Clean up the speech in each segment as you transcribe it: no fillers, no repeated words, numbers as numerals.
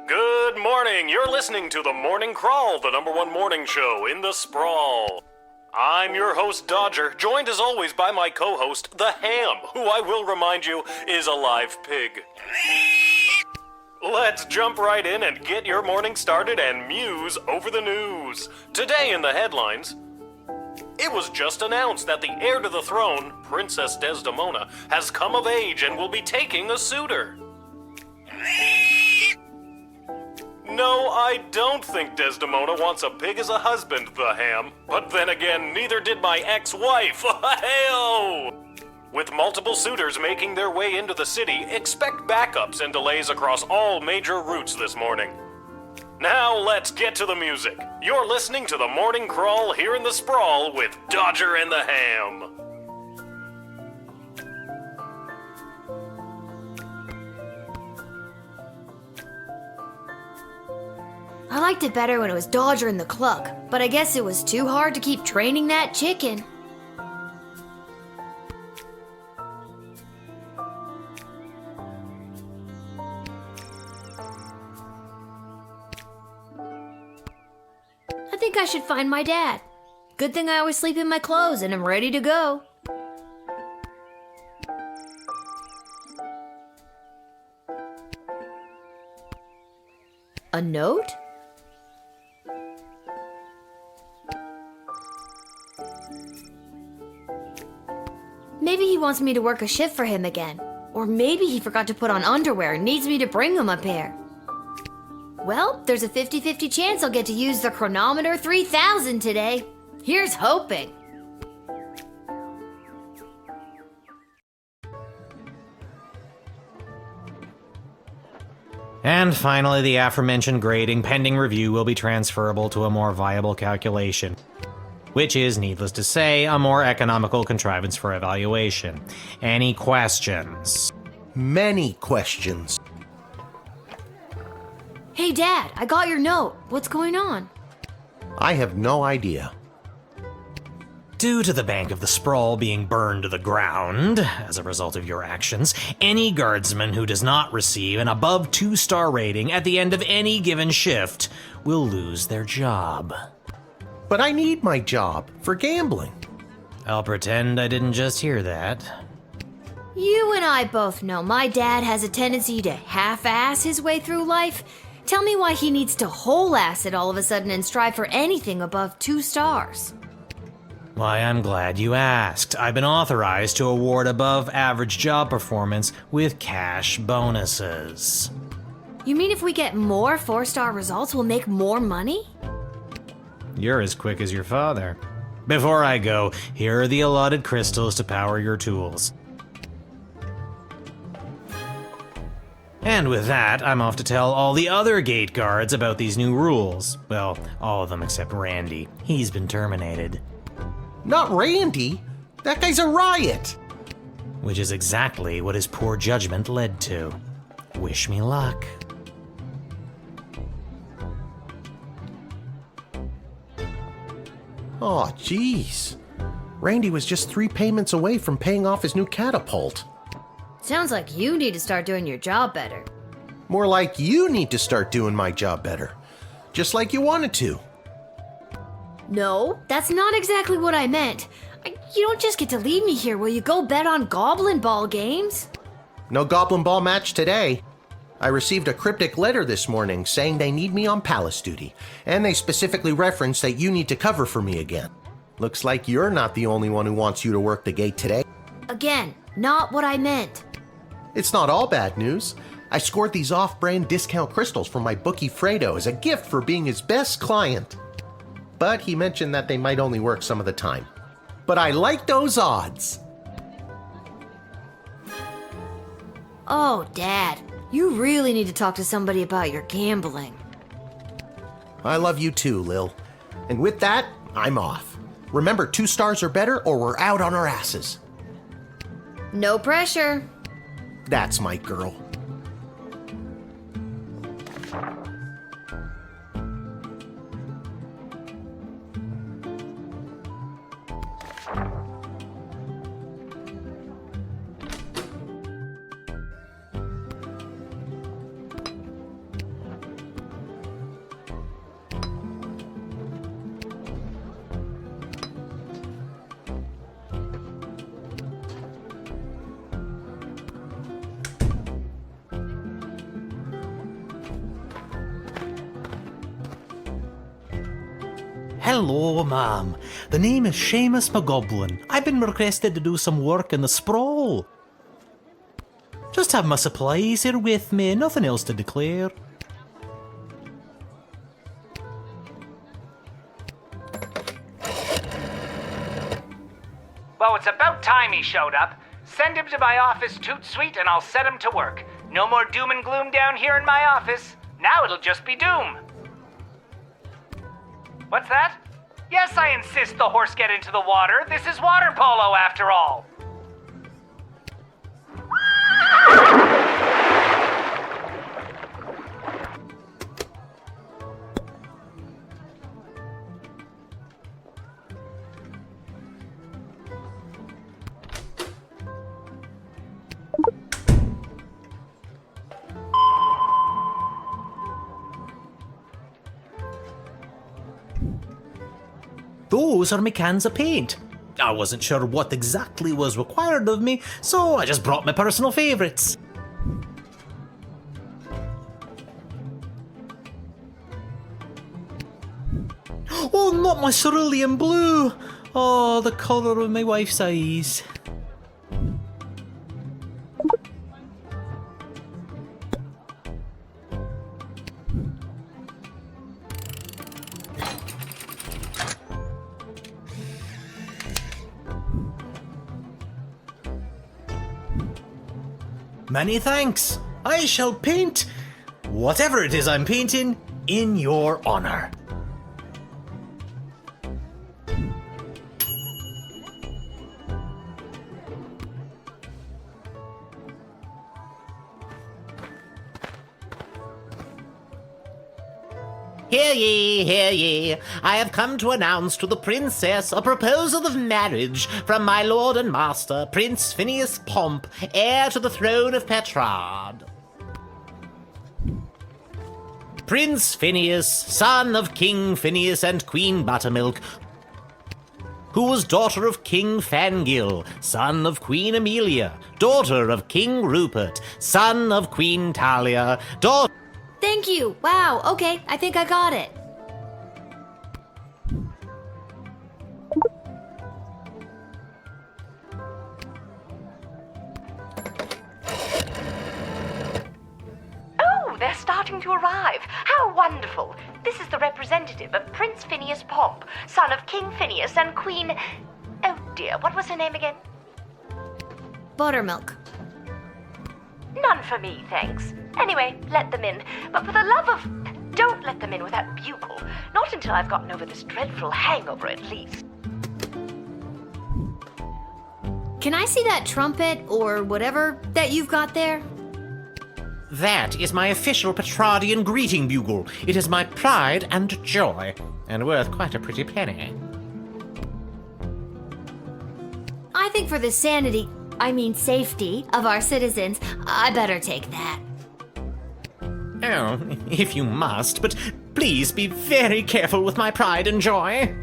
Good morning. You're listening to The Morning Crawl, the #1 morning show in the sprawl. I'm your host, Dodger, joined as always by my co-host, the Ham, who I will remind you is a live pig. Let's jump right in and get your morning started and muse over the news. Today in the headlines, it was just announced that the heir to the throne, Princess Desdemona, has come of age and will be taking a suitor. No, I don't think Desdemona wants a pig as a husband, the Ham. But then again, neither did my ex-wife. Hey-oh! With multiple suitors making their way into the city, expect backups and delays across all major routes this morning. Now let's get to the music. You're listening to The Morning Crawl here in the Sprawl with Dodger and the Ham. I liked it better when it was Dodger and the Cluck, but I guess it was too hard to keep training that chicken. I think I should find my dad. Good thing I always sleep in my clothes and I'm ready to go. A note? Maybe he wants me to work a shift for him again. Or maybe he forgot to put on underwear and needs me to bring him a pair. Well, there's a 50-50 chance I'll get to use the Chronometer 3000 today. Here's hoping. And finally, the aforementioned grading pending review will be transferable to a more viable calculation, which is, needless to say, a more economical contrivance for evaluation. Any questions? Many questions. Hey Dad, I got your note. What's going on? I have no idea. Due to the Bank of the Sprawl being burned to the ground as a result of your actions, any guardsman who does not receive an above 2-star rating at the end of any given shift will lose their job. But I need my job for gambling. I'll pretend I didn't just hear that. You and I both know my dad has a tendency to half-ass his way through life. Tell me why he needs to whole-ass it all of a sudden and strive for anything above 2 stars. Why, I'm glad you asked. I've been authorized to award above-average job performance with cash bonuses. You mean if we get more 4-star results, we'll make more money? You're as quick as your father. Before I go, here are the allotted crystals to power your tools. And with that, I'm off to tell all the other gate guards about these new rules. Well, all of them except Randy. He's been terminated. Not Randy. That guy's a riot. Which is exactly what his poor judgment led to. Wish me luck. Oh, jeez. Randy was just 3 payments away from paying off his new catapult. Sounds like you need to start doing your job better. More like you need to start doing my job better. Just like you wanted to. No, that's not exactly what I meant. You don't just get to leave me here. Will you go bet on Goblin Ball games? No Goblin Ball match today. I received a cryptic letter this morning saying they need me on palace duty, and they specifically referenced that you need to cover for me again. Looks like you're not the only one who wants you to work the gate today. Again, not what I meant. It's not all bad news. I scored these off-brand discount crystals from my bookie Fredo as a gift for being his best client. But he mentioned that they might only work some of the time. But I like those odds. Oh, Dad, you really need to talk to somebody about your gambling. I love you too, Lil. And with that, I'm off. Remember, 2 stars or better or we're out on our asses. No pressure. That's my girl. Hello, ma'am. The name is Sheamus MacGoblin. I've been requested to do some work in the sprawl. Just have my supplies here with me, nothing else to declare. Well, it's about time he showed up. Send him to my office toot suite and I'll set him to work. No more doom and gloom down here in my office. Now it'll just be doom. What's that? Yes, I insist the horse get into the water. This is water polo after all. Those are my cans of paint. I wasn't sure what exactly was required of me, so I just brought my personal favourites. Oh, not my cerulean blue! Oh, the colour of my wife's eyes. Many thanks. I shall paint whatever it is I'm painting in your honour. Hear ye, hear ye. I have come to announce to the princess a proposal of marriage from my lord and master, Prince Phineas Pomp, heir to the throne of Petrard. Prince Phineas, son of King Phineas and Queen Buttermilk, who was daughter of King Fangil, son of Queen Amelia, daughter of King Rupert, son of Queen Talia, daughter... Thank you. Wow, okay, I think I got it. Oh, they're starting to arrive. How wonderful. This is the representative of Prince Phineas Pomp, son of King Phineas and Queen... Oh dear, what was her name again? Buttermilk. None for me, thanks. Anyway, let them in. But for the love of... Don't let them in without bugle. Not until I've gotten over this dreadful hangover, at least. Can I see that trumpet or whatever that you've got there? That is my official Petrardian greeting bugle. It is my pride and joy, and worth quite a pretty penny. I think for the safety of our citizens, I better take that. Oh, if you must, but please be very careful with my pride and joy.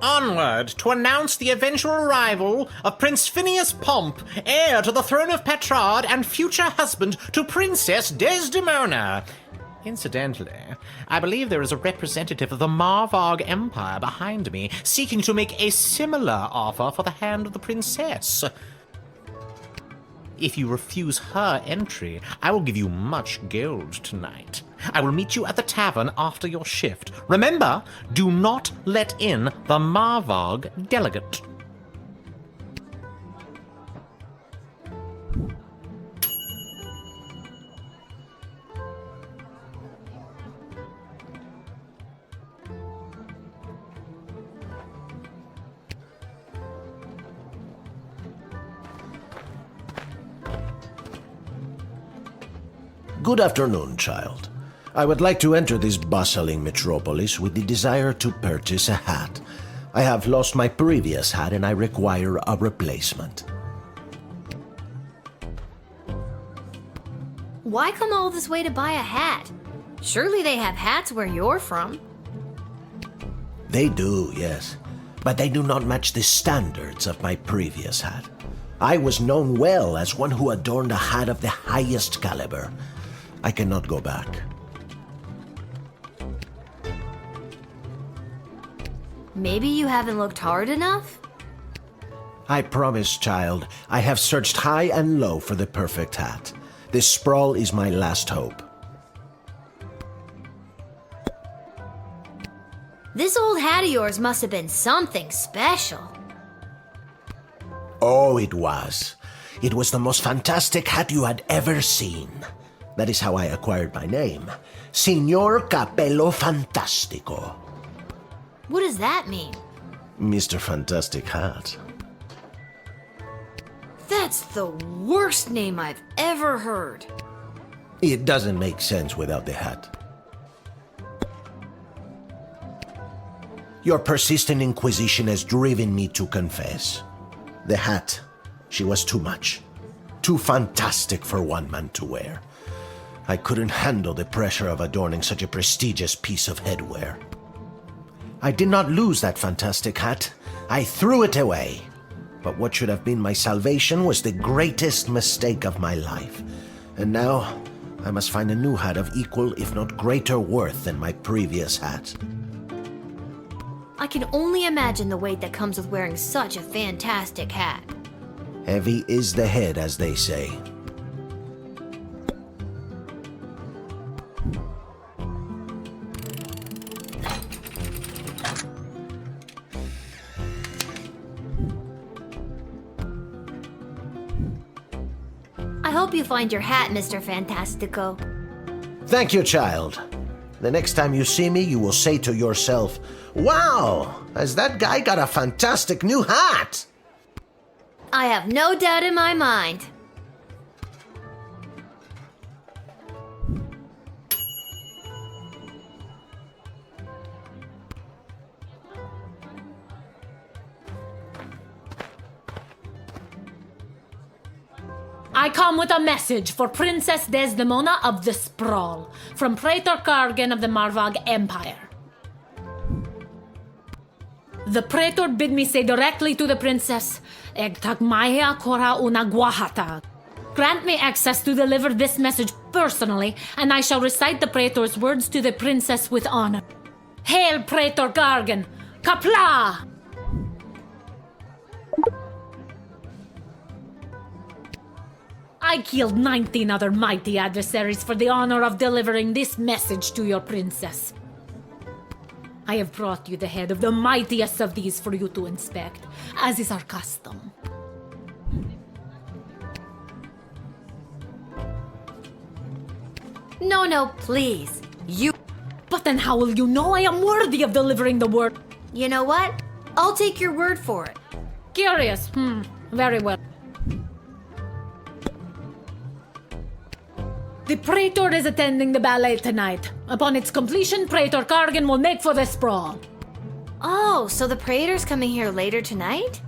Onward to announce the eventual arrival of Prince Phineas Pomp, heir to the throne of Petrard and future husband to Princess Desdemona. Incidentally, I believe there is a representative of the Marvarg Empire behind me, seeking to make a similar offer for the hand of the princess. If you refuse her entry, I will give you much gold tonight. I will meet you at the tavern after your shift. Remember, do not let in the Marvarg delegate. Good afternoon, child. I would like to enter this bustling metropolis with the desire to purchase a hat. I have lost my previous hat and I require a replacement. Why come all this way to buy a hat? Surely they have hats where you're from. They do, yes. But they do not match the standards of my previous hat. I was known well as one who adorned a hat of the highest caliber. I cannot go back. Maybe you haven't looked hard enough? I promise, child, I have searched high and low for the perfect hat. This sprawl is my last hope. This old hat of yours must have been something special. Oh, it was. It was the most fantastic hat you had ever seen. That is how I acquired my name. Signor Capello Fantastico. What does that mean? Mr. Fantastic Hat. That's the worst name I've ever heard. It doesn't make sense without the hat. Your persistent inquisition has driven me to confess. The hat, she was too much. Too fantastic for one man to wear. I couldn't handle the pressure of adorning such a prestigious piece of headwear. I did not lose that fantastic hat. I threw it away. But what should have been my salvation was the greatest mistake of my life. And now, I must find a new hat of equal, if not greater worth than my previous hat. I can only imagine the weight that comes with wearing such a fantastic hat. Heavy is the head, as they say. I hope you find your hat, Mr. Fantastico. Thank you, child. The next time you see me, you will say to yourself, "Wow, has that guy got a fantastic new hat?" I have no doubt in my mind. I come with a message for Princess Desdemona of the Sprawl, from Praetor Kargan of the Marvog Empire. The Praetor bid me say directly to the Princess, Egtag Maya Kora una Guahata. Grant me access to deliver this message personally, and I shall recite the Praetor's words to the Princess with honor. Hail, Praetor Kargan! Kapla! I killed 19 other mighty adversaries for the honor of delivering this message to your princess. I have brought you the head of the mightiest of these for you to inspect, as is our custom. No, please. You... But then how will you know I am worthy of delivering the word? You know what? I'll take your word for it. Curious. Very well. The Praetor is attending the ballet tonight. Upon its completion, Praetor Kargan will make for the sprawl. Oh, so the Praetor's coming here later tonight?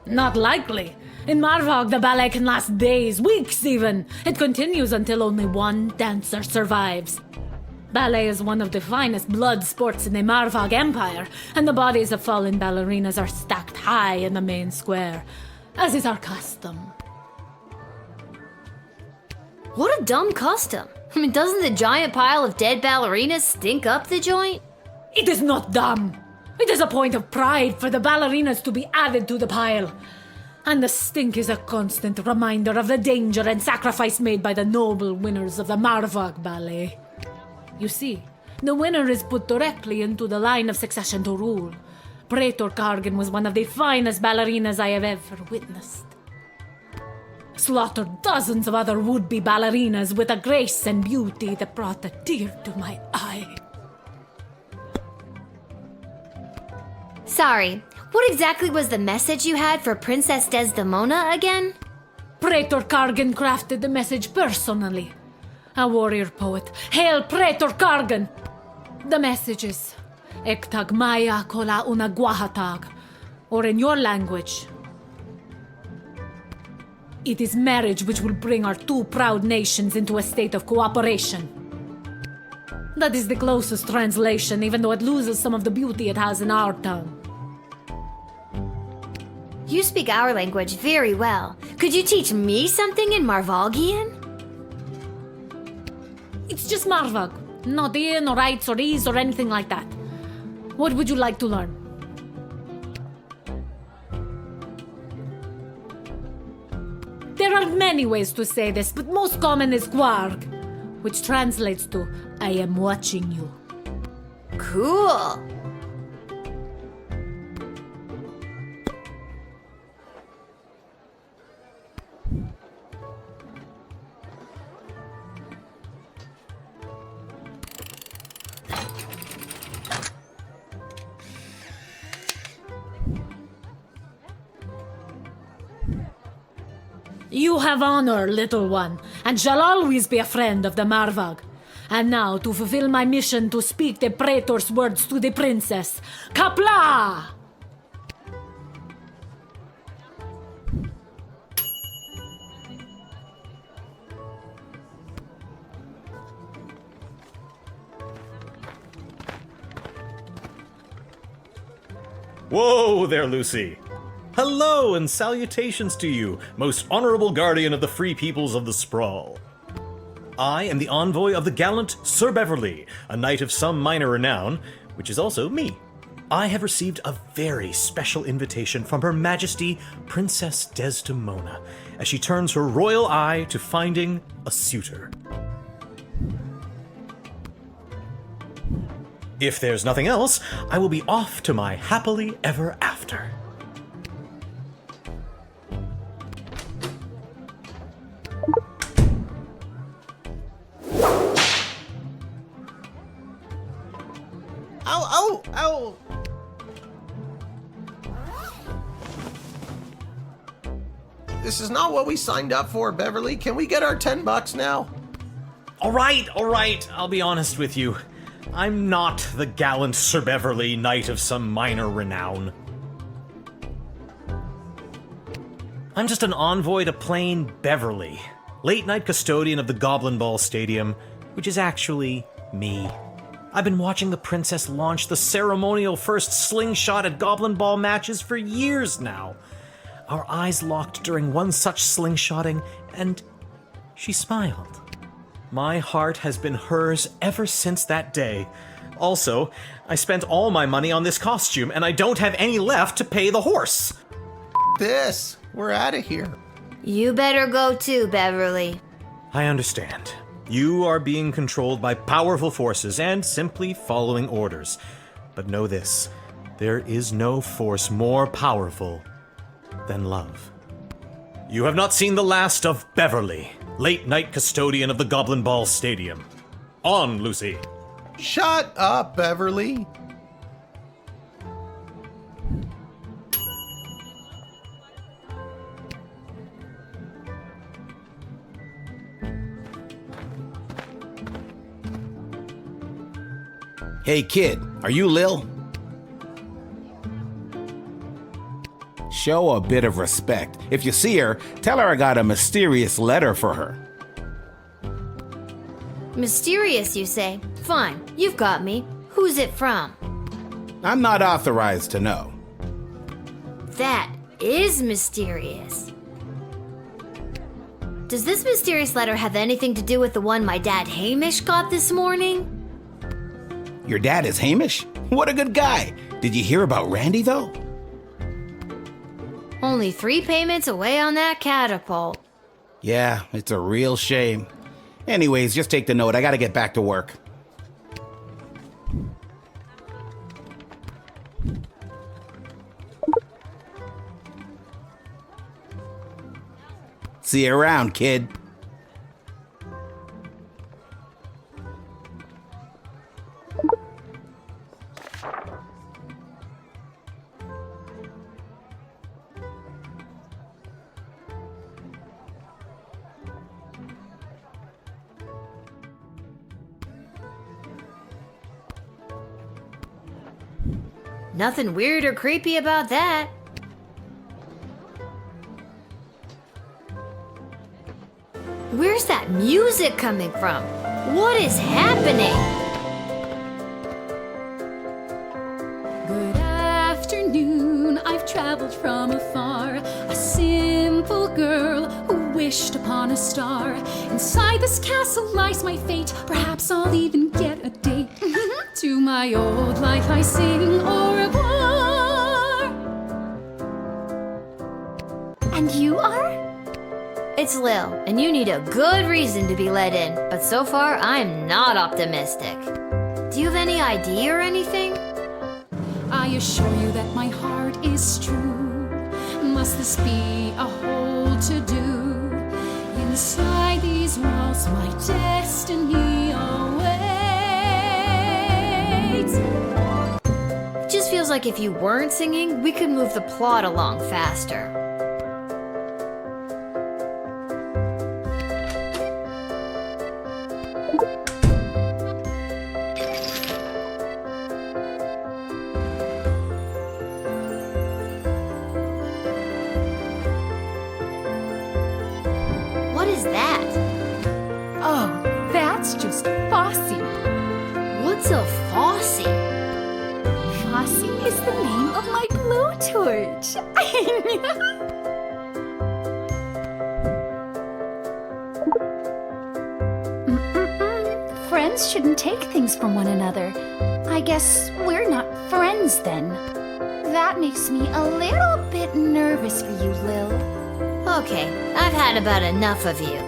Not likely. In Marvog, the ballet can last days, weeks even. It continues until only one dancer survives. Ballet is one of the finest blood sports in the Marvog Empire, and the bodies of fallen ballerinas are stacked high in the main square, as is our custom. What a dumb custom. I mean, doesn't the giant pile of dead ballerinas stink up the joint? It is not dumb. It is a point of pride for the ballerinas to be added to the pile. And the stink is a constant reminder of the danger and sacrifice made by the noble winners of the Marvog Ballet. You see, the winner is put directly into the line of succession to rule. Praetor Kargan was one of the finest ballerinas I have ever witnessed. Slaughtered dozens of other would-be ballerinas with a grace and beauty that brought a tear to my eye. Sorry, what exactly was the message you had for Princess Desdemona again? Praetor Kargan crafted the message personally. A warrior poet. Hail Praetor Kargan! The message is Ektag Maya Kola una Guahatag, or in your language, it is marriage which will bring our two proud nations into a state of cooperation. That is the closest translation, even though it loses some of the beauty it has in our tongue. You speak our language very well. Could you teach me something in Marvalgian? It's just Marvag. Not in or rights or ease or anything like that. What would you like to learn? There are many ways to say this, but most common is Gwarg, which translates to, I am watching you. Cool. You have honor, little one, and shall always be a friend of the Marvag. And now, to fulfill my mission to speak the praetor's words to the princess, Kapla! Whoa there, Lucy. Hello and salutations to you, most honorable guardian of the free peoples of the Sprawl. I am the envoy of the gallant Sir Beverley, a knight of some minor renown, which is also me. I have received a very special invitation from Her Majesty Princess Desdemona, as she turns her royal eye to finding a suitor. If there's nothing else, I will be off to my happily ever after. Ow, ow, ow! This is not what we signed up for, Beverly. Can we get our $10 now? All right, I'll be honest with you. I'm not the gallant Sir Beverley, knight of some minor renown. I'm just an envoy to plain Beverley, late-night custodian of the Goblin Ball Stadium, which is actually me. I've been watching the princess launch the ceremonial first slingshot at Goblin Ball matches for years now. Our eyes locked during one such slingshotting, and she smiled. My heart has been hers ever since that day. Also, I spent all my money on this costume, and I don't have any left to pay the horse. This. We're out of here. You better go too, Beverly. I understand. You are being controlled by powerful forces and simply following orders. But know this, there is no force more powerful than love. You have not seen the last of Beverley, late-night custodian of the Goblin Ball Stadium. On, Lucy. Shut up, Beverly. Hey kid, are you Lil? Show a bit of respect. If you see her, tell her I got a mysterious letter for her. Mysterious, you say? Fine, you've got me. Who's it from? I'm not authorized to know. That is mysterious. Does this mysterious letter have anything to do with the one my dad Hamish got this morning? Your dad is Hamish? What a good guy. Did you hear about Randy, though? Only 3 payments away on that catapult. Yeah, it's a real shame. Anyways, just take the note. I gotta get back to work. See you around, kid. Nothing weird or creepy about that. Where's that music coming from? What is happening? traveled from afar, a simple girl who wished upon a star. Inside this castle lies my fate, perhaps I'll even get a date. To my old life I sing au revoir. And you are? It's Lil, and you need a good reason to be let in, but so far I'm not optimistic. Do you have any idea or anything? I assure you that my heart is true. Must this be a whole to-do? Inside these walls my destiny awaits. It just feels like if you weren't singing, we could move the plot along faster. What is that? Oh, that's just Fossy. What's a Fossy? Fossy is the name of my blowtorch. Friends shouldn't take things from one another. I guess we're not friends then. That makes me a little bit nervous for you, Lil. Okay, I've had about enough of you.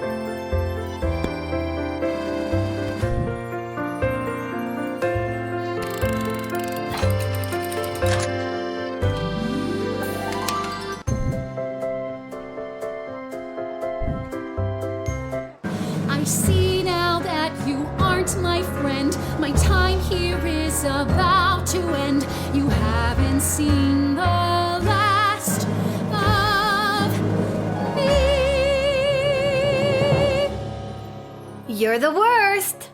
I see now that you aren't my friend. My time here is about to end. You haven't seen the last of me. You're the worst.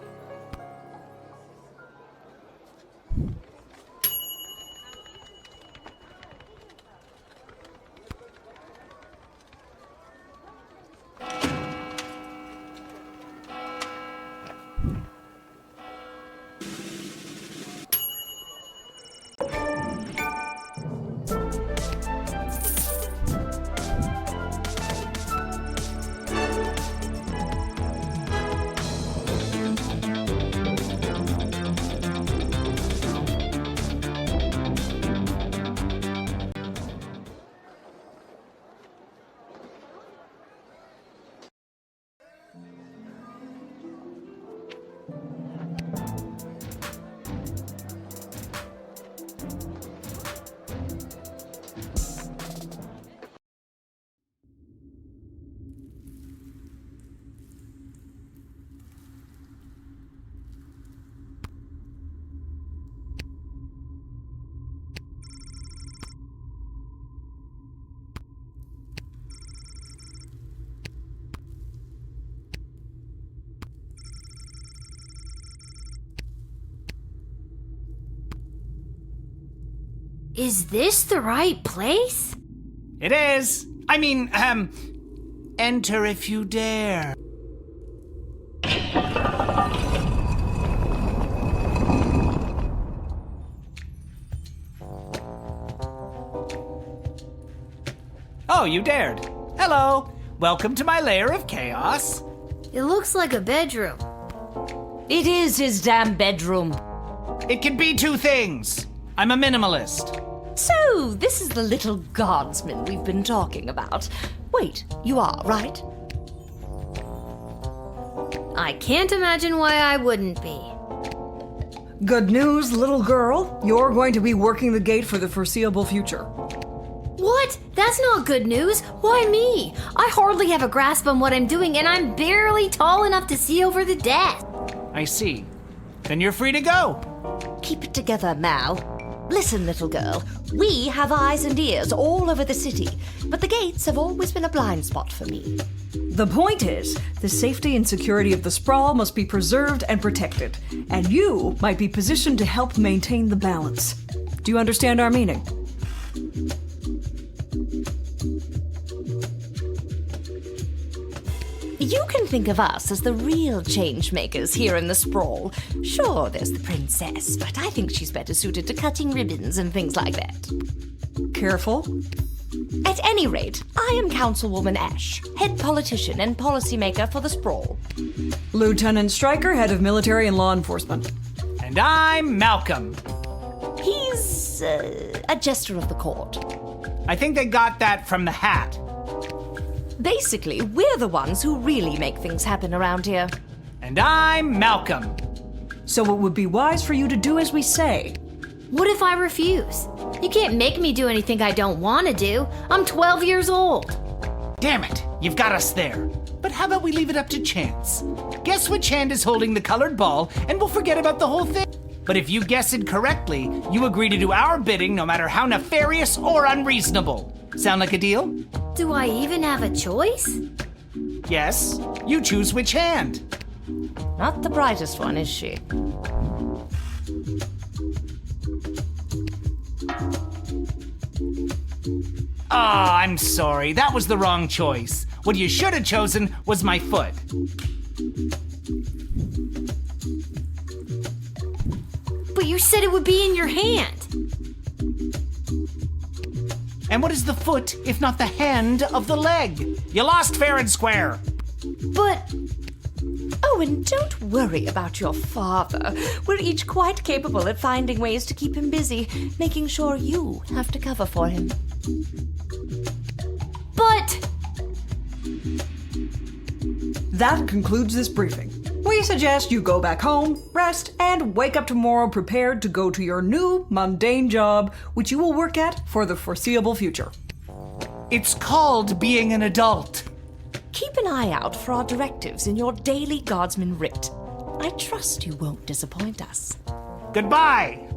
Is this the right place? It is. I mean, enter if you dare. Oh, you dared. Hello. Welcome to my lair of chaos. It looks like a bedroom. It is his damn bedroom. It can be two things. I'm a minimalist. So, this is the little guardsman we've been talking about. Wait, you are, right? I can't imagine why I wouldn't be. Good news, little girl. You're going to be working the gate for the foreseeable future. What? That's not good news. Why me? I hardly have a grasp on what I'm doing, and I'm barely tall enough to see over the desk. I see. Then you're free to go. Keep it together, Mal. Listen, little girl, we have eyes and ears all over the city, but the gates have always been a blind spot for me. The point is, the safety and security of the sprawl must be preserved and protected, and you might be positioned to help maintain the balance. Do you understand our meaning? You can think of us as the real change makers here in the sprawl. Sure, there's the princess, but I think she's better suited to cutting ribbons and things like that. careful. At any rate, I am Councilwoman Ash, head politician and policymaker for the Sprawl. Lieutenant Stryker, head of military and law enforcement. And I'm Malcolm. He's a jester of the court. I think they got that from the hat. Basically, we're the ones who really make things happen around here. And I'm Malcolm. So it would be wise for you to do as we say. What if I refuse? You can't make me do anything I don't want to do. I'm 12 years old. Damn it, you've got us there. But how about we leave it up to chance? Guess which hand is holding the colored ball, and we'll forget about the whole thing. But if you guess it correctly, you agree to do our bidding no matter how nefarious or unreasonable. Sound like a deal? Do I even have a choice? Yes, you choose which hand. Not the brightest one, is she? Ah, I'm sorry. That was the wrong choice. What you should have chosen was my foot. But you said it would be in your hand. And what is the foot if not the hand of the leg? You lost fair and square. But... Oh, and don't worry about your father. We're each quite capable at finding ways to keep him busy, making sure you have to cover for him. But... That concludes this briefing. We suggest you go back home, rest, and wake up tomorrow prepared to go to your new mundane job, which you will work at for the foreseeable future. It's called being an adult. Keep an eye out for our directives in your daily Guardsman writ. I trust you won't disappoint us. Goodbye!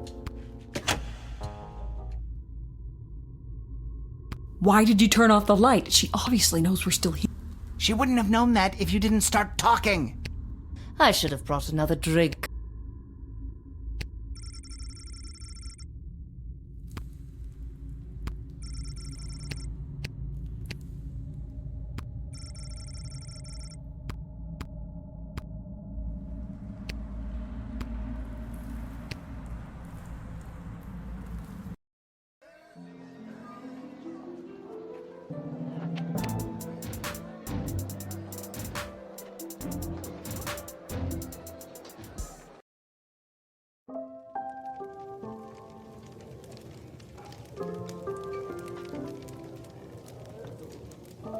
Why did you turn off the light? She obviously knows we're still here. She wouldn't have known that if you didn't start talking. I should have brought another drink.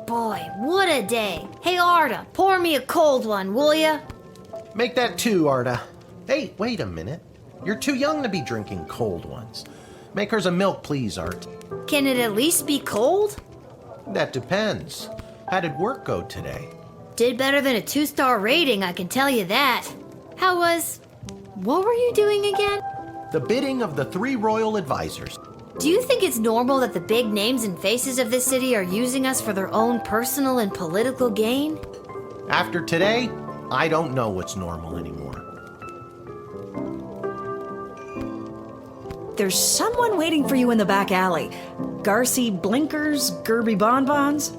Boy, what a day. Hey, Arda, pour me a cold one, will ya? Make that 2, Arda. Hey, wait a minute. You're too young to be drinking cold ones. Make hers a milk, please, Art. Can it at least be cold? That depends. How did work go today? Did better than a 2-star rating, I can tell you that. How was... What were you doing again? The bidding of the 3 royal advisors. Do you think it's normal that the big names and faces of this city are using us for their own personal and political gain? After today, I don't know what's normal anymore. There's someone waiting for you in the back alley. Garcy Blinkers, Gerby Bonbons.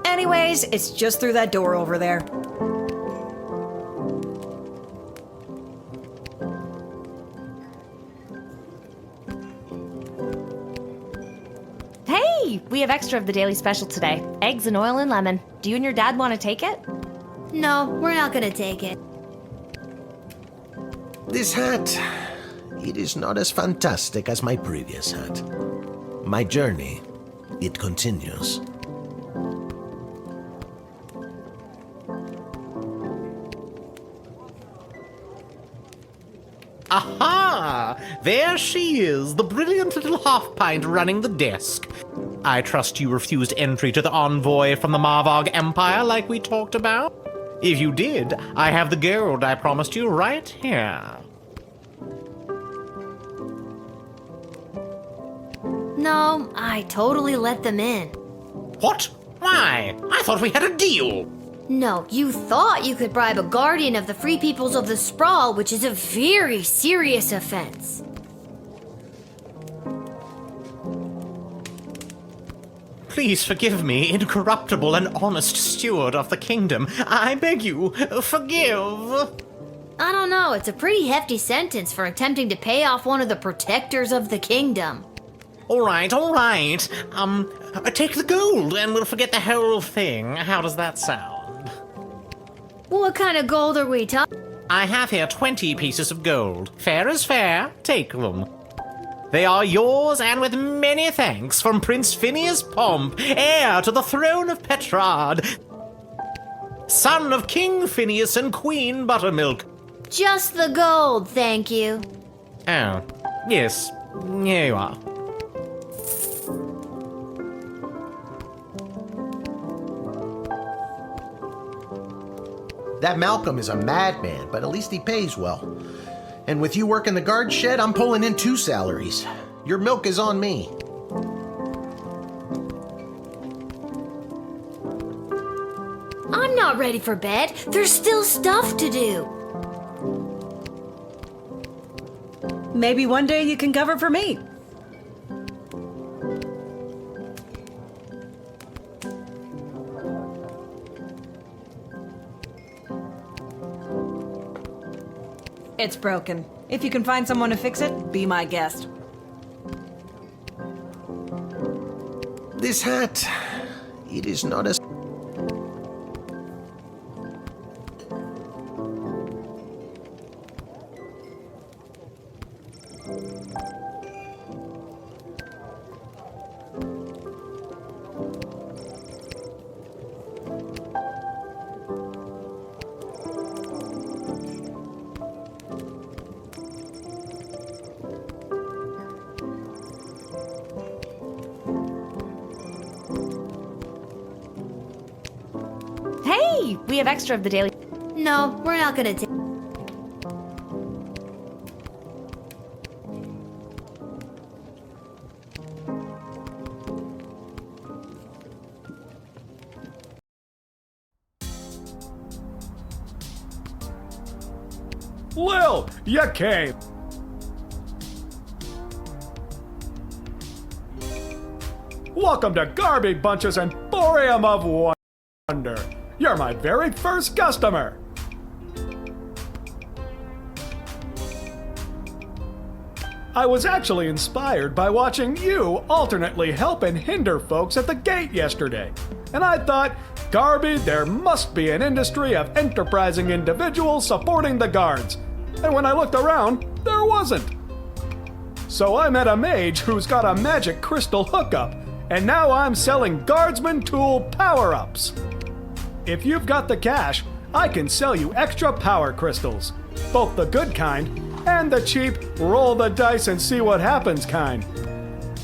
Anyways, it's just through that door over there. Hey, we have extra of the daily special today. Eggs and oil and lemon. Do you and your dad want to take it? No, we're not gonna take it. This hat, it is not as fantastic as my previous hat. My journey, it continues. Aha! There she is, the brilliant little half-pint running the desk. I trust you refused entry to the envoy from the Marvog Empire like we talked about? If you did, I have the gold I promised you right here. No, I totally let them in. What? Why? I thought we had a deal. No, you thought you could bribe a guardian of the Free Peoples of the Sprawl, which is a very serious offense. Please forgive me, incorruptible and honest steward of the kingdom. I beg you, forgive. I don't know, it's a pretty hefty sentence for attempting to pay off one of the protectors of the kingdom. All right. Take the gold and we'll forget the whole thing. How does that sound? What kind of gold are we talking? I have here 20 pieces of gold. Fair is fair. Take them. They are yours, and with many thanks from Prince Phineas Pomp, heir to the throne of Petrard, son of King Phineas and Queen Buttermilk. Just the gold, thank you. Oh, yes. Here you are. That Malcolm is a madman, but at least he pays well. And with you working the guard shed, I'm pulling in 2 salaries. Your milk is on me. I'm not ready for bed. There's still stuff to do. Maybe one day you can cover for me. It's broken. If you can find someone to fix it, be my guest. This hat, it is not as... Hey, we have extra of the daily. No, we're not gonna take. Lil, you came. Welcome to Garby Bunches and Emporium of Wonder. You're my very first customer. I was actually inspired by watching you alternately help and hinder folks at the gate yesterday. And I thought, Garby, there must be an industry of enterprising individuals supporting the guards. And when I looked around, there wasn't. So I met a mage who's got a magic crystal hookup, and now I'm selling Guardsman tool power-ups. If you've got the cash, I can sell you extra power crystals, both the good kind and the cheap roll the dice and see what happens kind.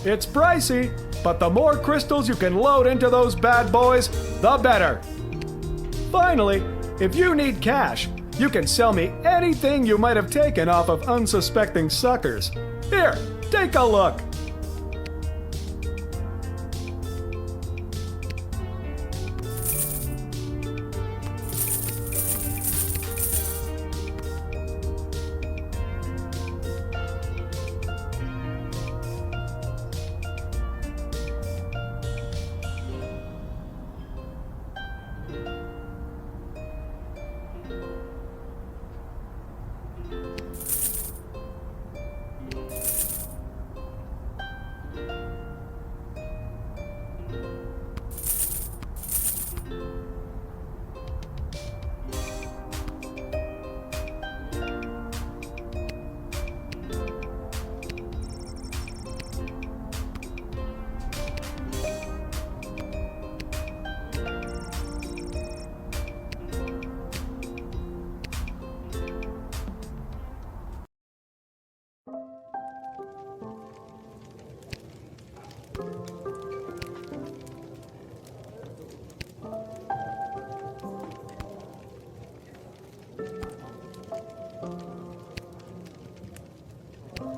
It's pricey, but the more crystals you can load into those bad boys, the better. Finally, if you need cash, you can sell me anything you might have taken off of unsuspecting suckers. Here, take a look.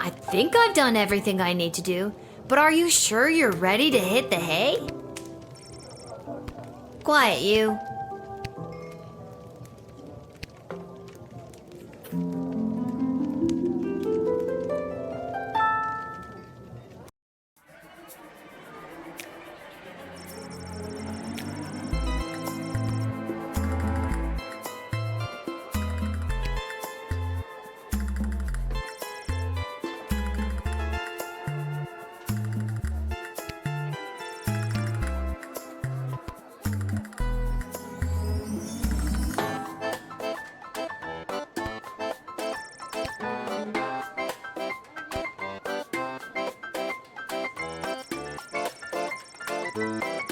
I think I've done everything I need to do, but are you sure you're ready to hit the hay? Quiet, you. Bye.